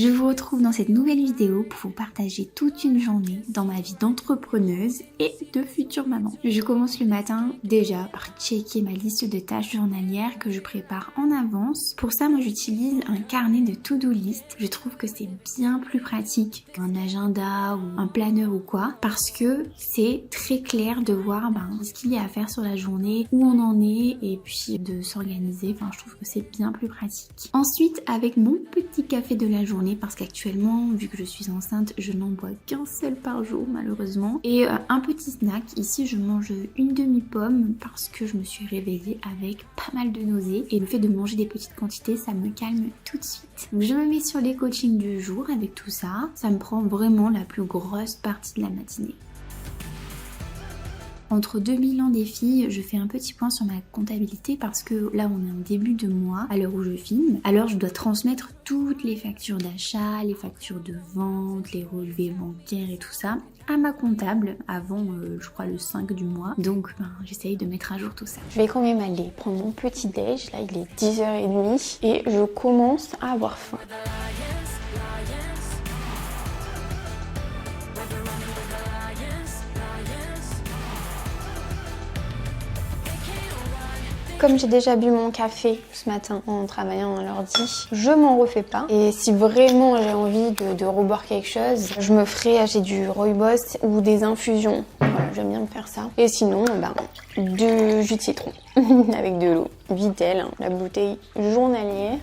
Je vous retrouve dans cette nouvelle vidéo pour vous partager toute une journée dans ma vie d'entrepreneuse et de future maman. Je commence le matin déjà par checker ma liste de tâches journalières que je prépare en avance. Pour ça, moi j'utilise un carnet de to-do list. Je trouve que c'est bien plus pratique qu'un agenda ou un planeur ou quoi, parce que c'est très clair de voir ce qu'il y a à faire sur la journée, où on en est et puis de s'organiser. Enfin, je trouve que c'est bien plus pratique. Ensuite, avec mon petit café de la journée, parce qu'actuellement, vu que je suis enceinte, je n'en bois qu'un seul par jour malheureusement. Et un petit snack, ici je mange une demi-pomme parce que je me suis réveillée avec pas mal de nausées. Et le fait de manger des petites quantités, ça me calme tout de suite. Donc je me mets sur les coachings du jour avec tout ça. Ça me prend vraiment la plus grosse partie de la matinée. Entre 2000 ans des filles, je fais un petit point sur ma comptabilité parce que là on est en début de mois à l'heure où je filme. Alors je dois transmettre toutes les factures d'achat, les factures de vente, les relevés bancaires et tout ça à ma comptable avant je crois le 5 du mois. Donc j'essaye de mettre à jour tout ça. Je vais quand même aller prendre mon petit déj, là il est 10h30 et je commence à avoir faim. Comme j'ai déjà bu mon café ce matin en travaillant à l'ordi, je m'en refais pas. Et si vraiment j'ai envie de reboire quelque chose, je me ferai acheter du rooibos ou des infusions. Voilà, j'aime bien me faire ça. Et sinon, du jus de citron avec de l'eau. Vittel, la bouteille journalière.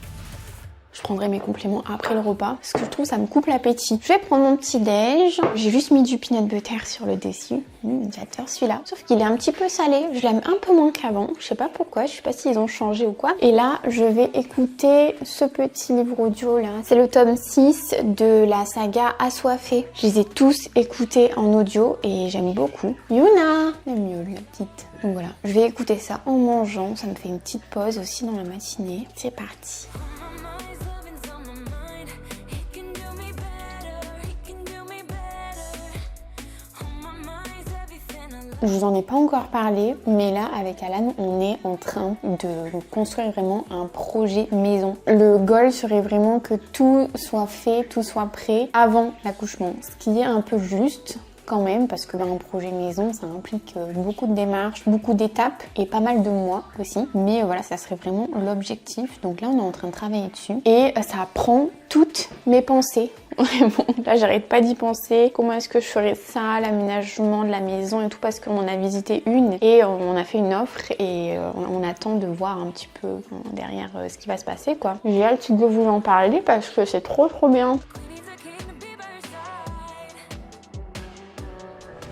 Je prendrai mes compléments après le repas parce que je trouve que ça me coupe l'appétit. Je vais prendre mon petit déj. J'ai juste mis du peanut butter sur le dessus. J'adore celui-là. Sauf qu'il est un petit peu salé. Je l'aime un peu moins qu'avant. Je sais pas pourquoi. Je sais pas s'ils ont changé ou quoi. Et là, je vais écouter ce petit livre audio là. C'est le tome 6 de la saga Assoiffée. Je les ai tous écoutés en audio et j'aime beaucoup. Yuna, la miaule, la petite. Donc voilà, je vais écouter ça en mangeant. Ça me fait une petite pause aussi dans la matinée. C'est parti. Je vous en ai pas encore parlé, mais là avec Alan, on est en train de construire vraiment un projet maison. Le goal serait vraiment que tout soit fait, tout soit prêt avant l'accouchement, ce qui est un peu juste quand même parce que un projet maison ça implique beaucoup de démarches, beaucoup d'étapes et pas mal de mois aussi, mais voilà, ça serait vraiment l'objectif. Donc là on est en train de travailler dessus et ça prend toutes mes pensées. Vraiment, là j'arrête pas d'y penser, comment est-ce que je ferais ça, l'aménagement de la maison et tout, parce qu'on en a visité une et on a fait une offre et on attend de voir un petit peu derrière ce qui va se passer quoi. J'ai hâte de vous en parler parce que c'est trop bien.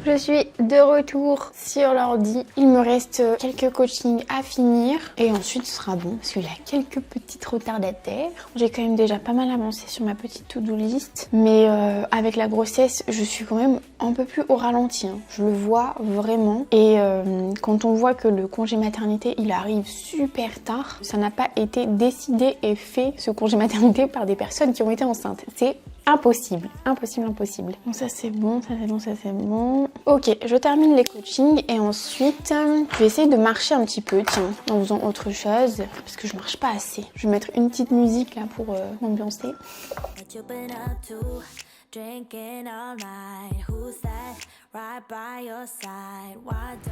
Je suis de retour sur l'ordi. Il me reste quelques coachings à finir et ensuite ce sera bon parce qu'il y a quelques petites retardataires. J'ai quand même déjà pas mal avancé sur ma petite to-do list, mais avec la grossesse, je suis quand même un peu plus au ralenti. Je le vois vraiment et quand on voit que le congé maternité il arrive super tard, ça n'a pas été décidé et fait ce congé maternité par des personnes qui ont été enceintes. C'est impossible, impossible. Bon, ça c'est bon, ça c'est bon, ça c'est bon. Ok, je termine les coachings et ensuite je vais essayer de marcher un petit peu, tiens, en faisant autre chose parce que je marche pas assez. Je vais mettre une petite musique là pour m'ambiancer.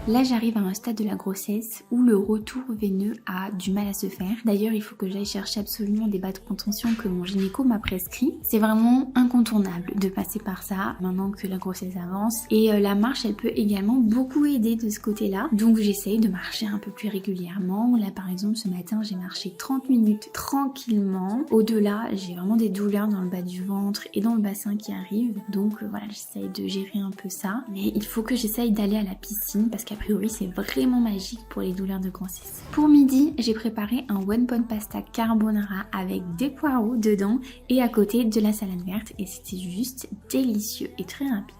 Là j'arrive à un stade de la grossesse où le retour veineux a du mal à se faire. D'ailleurs il faut que j'aille chercher absolument des bas de contention que mon gynéco m'a prescrit. C'est vraiment incontournable de passer par ça maintenant que la grossesse avance. Et la marche elle peut également beaucoup aider de ce côté là. Donc j'essaye de marcher un peu plus régulièrement. Là par exemple ce matin j'ai marché 30 minutes tranquillement. Au-delà j'ai vraiment des douleurs dans le bas du ventre et dans le bassin qui arrivent. Donc voilà, j'essaye de gérer un peu ça. Mais il faut que j'essaye d'aller à la piscine parce qu'a priori c'est vraiment magique pour les douleurs de grossesse. Pour midi, j'ai préparé un one pot pasta carbonara avec des poireaux dedans et à côté de la salade verte et c'était juste délicieux et très rapide.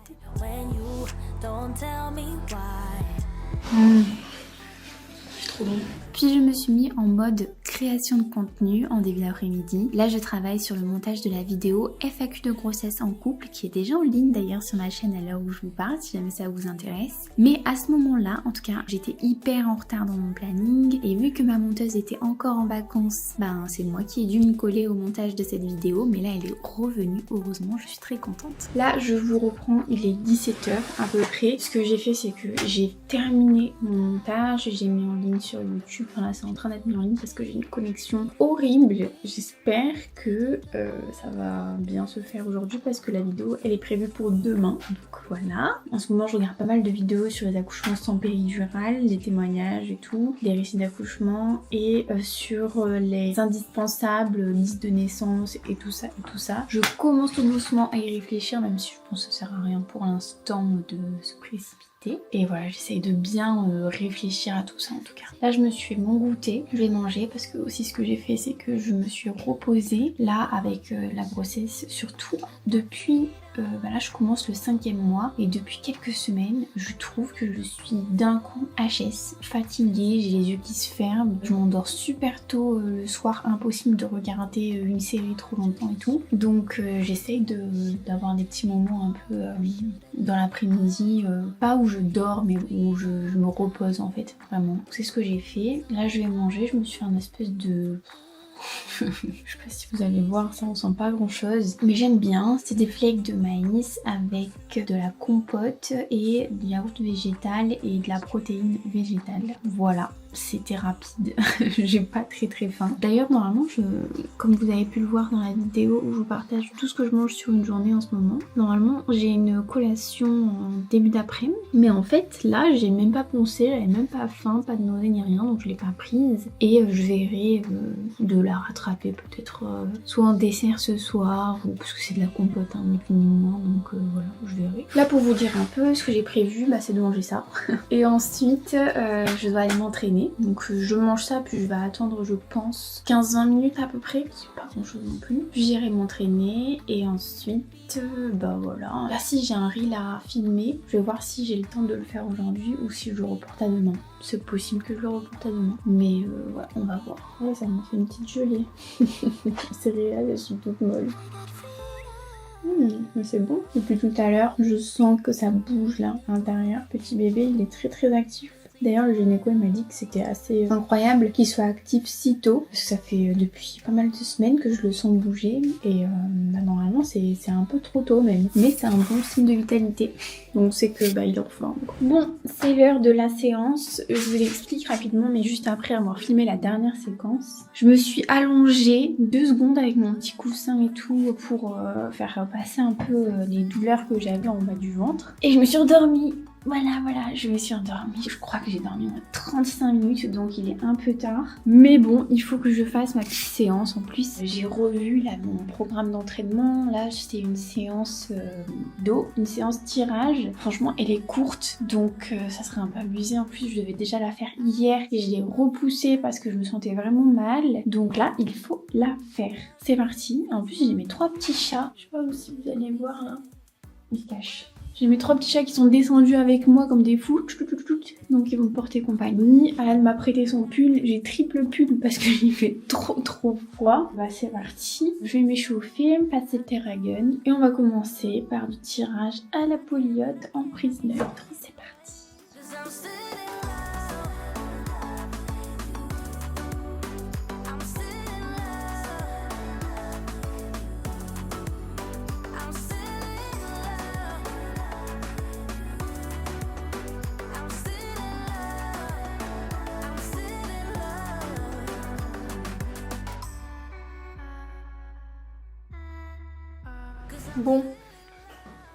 C'est trop bon. Puis je me suis mis en mode création de contenu en début d'après-midi. Là je travaille sur le montage de la vidéo FAQ de grossesse en couple qui est déjà en ligne d'ailleurs sur ma chaîne à l'heure où je vous parle si jamais ça vous intéresse. Mais à ce moment-là, en tout cas, j'étais hyper en retard dans mon planning et vu que ma monteuse était encore en vacances, ben c'est moi qui ai dû me coller au montage de cette vidéo, mais là elle est revenue, heureusement, je suis très contente. Là je vous reprends, il est 17h à peu près. Ce que j'ai fait c'est que j'ai terminé mon montage, j'ai mis en ligne sur YouTube, enfin là c'est en train d'être mis en ligne parce que j'ai une connexion horrible. J'espère que ça va bien se faire aujourd'hui parce que la vidéo elle est prévue pour demain, donc voilà. En ce moment je regarde pas mal de vidéos sur les accouchements sans péridurale, des témoignages et tout, des récits d'accouchement et sur les indispensables, liste de naissance et tout ça et tout ça. Je commence tout doucement à y réfléchir même si je pense que ça sert à rien pour l'instant de se précipiter. Et voilà, j'essaye de bien réfléchir à tout ça en tout cas. Là je me suis fait mon goûter, je vais manger parce que aussi ce que j'ai fait c'est que je me suis reposée là avec la grossesse, surtout depuis là je commence le 5e mois et depuis quelques semaines je trouve que je suis d'un coup HS, fatiguée, j'ai les yeux qui se ferment, je m'endors super tôt le soir, impossible de regarder une série trop longtemps et tout, donc j'essaye d'avoir des petits moments un peu dans l'après-midi, pas où je dors mais où je me repose en fait, vraiment. C'est ce que j'ai fait. Là je vais manger, je me suis fait un espèce de... je sais pas si vous allez voir, ça ressemble pas à grand chose mais j'aime bien. C'est des flakes de maïs avec de la compote et du yaourt végétal et de la protéine végétale. Voilà, c'était rapide. J'ai pas très faim. D'ailleurs normalement comme vous avez pu le voir dans la vidéo où je vous partage tout ce que je mange sur une journée en ce moment, normalement j'ai une collation en début d'après-midi mais en fait là j'ai même pas pensé, j'avais même pas faim, pas de nausée ni rien, donc je l'ai pas prise et je verrai de la rattraper peut-être soit en dessert ce soir ou parce que c'est de la compote ni plus ni moins, donc voilà, je verrai. Là pour vous dire un peu ce que j'ai prévu, c'est de manger ça et ensuite je dois aller m'entraîner, donc je mange ça puis je vais attendre je pense 15-20 minutes à peu près, c'est pas grand chose non plus, puis j'irai m'entraîner et ensuite voilà. Là si j'ai un reel à filmer, je vais voir si j'ai le temps de le faire aujourd'hui ou si je le reporte à demain. C'est possible que je le reporte à demain, mais ouais, on va voir. Ouais, ça m'a fait une petite gelée. Les céréales elles sont toutes molles. Mais c'est bon. Depuis tout à l'heure, je sens que ça bouge là à l'intérieur. Petit bébé, il est très actif. D'ailleurs le gynéco il m'a dit que c'était assez incroyable qu'il soit actif si tôt parce que ça fait depuis pas mal de semaines que je le sens bouger et normalement c'est un peu trop tôt même, mais c'est un bon signe de vitalité, donc c'est que il est en forme. Bon, c'est l'heure de la séance, je vous explique rapidement mais juste après avoir filmé la dernière séquence, je me suis allongée 2 secondes avec mon petit coussin et tout pour faire passer un peu les douleurs que j'avais en bas du ventre et je me suis endormie. Voilà, je me suis endormie. Je crois que j'ai dormi en 35 minutes, donc il est un peu tard. Mais bon, il faut que je fasse ma petite séance. En plus, j'ai revu là, mon programme d'entraînement. Là, c'était une séance d'eau, une séance tirage. Franchement, elle est courte, donc ça serait un peu abusé. En plus, je devais déjà la faire hier et je l'ai repoussée parce que je me sentais vraiment mal. Donc là, il faut la faire. C'est parti. En plus, j'ai mes 3 petits chats. Je sais pas si vous allez voir là. Ils se cachent. J'ai mes 3 petits chats qui sont descendus avec moi comme des fous, donc ils vont me porter compagnie. Alan m'a prêté son pull, j'ai triple pull parce qu'il fait trop froid. C'est parti, je vais m'échauffer, me passer le Theragun et on va commencer par du tirage à la poliote en prise neutre. C'est parti. Bon,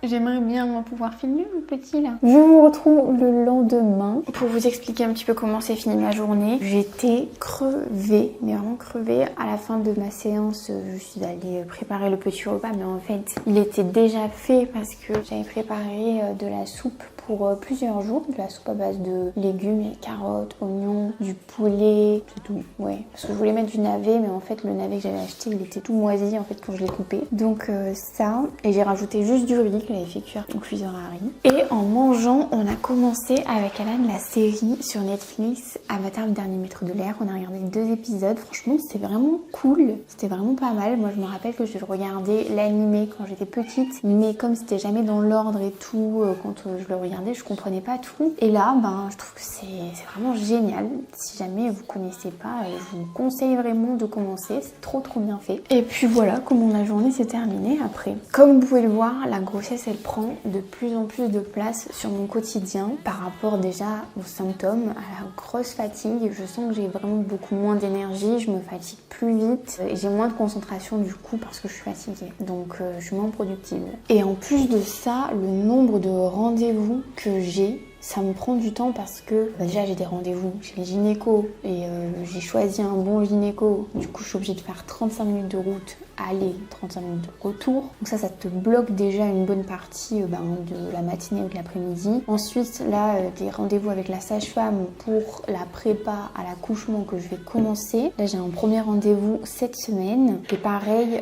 j'aimerais bien pouvoir filmer le petit là. Je vous retrouve le lendemain pour vous expliquer un petit peu comment s'est finie ma journée. J'étais crevée, mais vraiment crevée. À la fin de ma séance, je suis allée préparer le petit repas, mais en fait, il était déjà fait parce que j'avais préparé de la soupe pour plusieurs jours, de la soupe à base de légumes, carottes, oignons, du poulet, c'est tout, ouais. Parce que je voulais mettre du navet, mais en fait le navet que j'avais acheté, il était tout moisi en fait quand je l'ai coupé. Donc ça, et j'ai rajouté juste du riz je l'avais fait cuire au cuiseur à riz. Et en mangeant, on a commencé avec Alan la série sur Netflix Avatar le dernier maître de l'air. On a regardé 2 épisodes, franchement c'était vraiment cool, c'était vraiment pas mal. Moi je me rappelle que je regardais l'animé quand j'étais petite, mais comme c'était jamais dans l'ordre et tout, quand je le regardais je comprenais pas tout. Et là je trouve que c'est vraiment génial. Si jamais vous connaissez pas, je vous conseille vraiment de commencer, c'est trop bien fait. Et puis voilà comment la journée s'est terminée après. Comme vous pouvez le voir, la grossesse elle prend de plus en plus de place sur mon quotidien par rapport déjà aux symptômes, à la grosse fatigue. Je sens que j'ai vraiment beaucoup moins d'énergie, je me fatigue plus vite et j'ai moins de concentration du coup parce que je suis fatiguée, donc je suis moins productive. Et en plus de ça, le nombre de rendez-vous que j'ai, ça me prend du temps parce que déjà j'ai des rendez-vous chez le gynéco et j'ai choisi un bon gynéco. Du coup je suis obligée de faire 35 minutes de route aller, 35 minutes de retour. Donc ça te bloque déjà une bonne partie de la matinée ou de l'après-midi. Ensuite là des rendez-vous avec la sage-femme pour la prépa à l'accouchement que je vais commencer. Là j'ai un premier rendez-vous cette semaine et pareil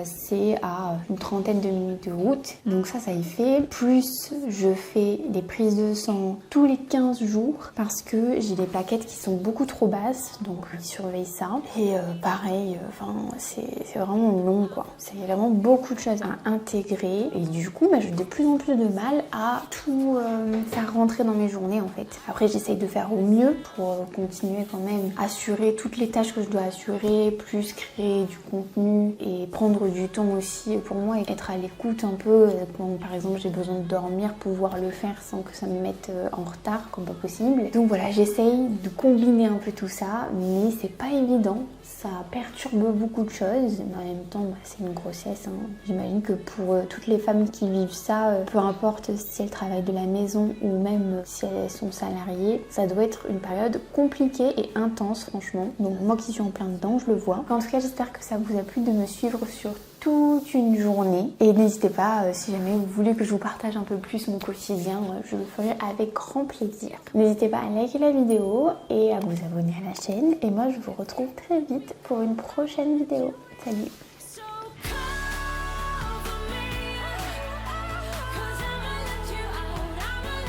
c'est à une trentaine de minutes de route. Donc ça y fait. Plus je fais des prises de sang tous les 15 jours parce que j'ai des plaquettes qui sont beaucoup trop basses, donc je surveille ça. Et pareil, c'est vraiment long quoi. C'est vraiment beaucoup de choses à intégrer et du coup j'ai de plus en plus de mal à tout faire rentrer dans mes journées en fait. Après j'essaye de faire au mieux pour continuer quand même à assurer toutes les tâches que je dois assurer, plus créer du contenu et prendre du temps aussi pour moi et être à l'écoute un peu quand par exemple j'ai besoin de dormir, pouvoir le faire sans que ça me mette en retard comme pas possible. Donc voilà, j'essaye de combiner un peu tout ça, mais c'est pas évident. Ça perturbe beaucoup de choses, mais en même temps c'est une grossesse. J'imagine que pour toutes les femmes qui vivent ça, peu importe si elles travaillent de la maison ou même si elles sont salariées, ça doit être une période compliquée et intense franchement. Donc moi qui suis en plein dedans, je le vois. En tout cas j'espère que ça vous a plu de me suivre sur toute une journée et n'hésitez pas si jamais vous voulez que je vous partage un peu plus mon quotidien, je le ferai avec grand plaisir. N'hésitez pas à liker la vidéo et à vous abonner à la chaîne et moi je vous retrouve très vite pour une prochaine vidéo. Salut!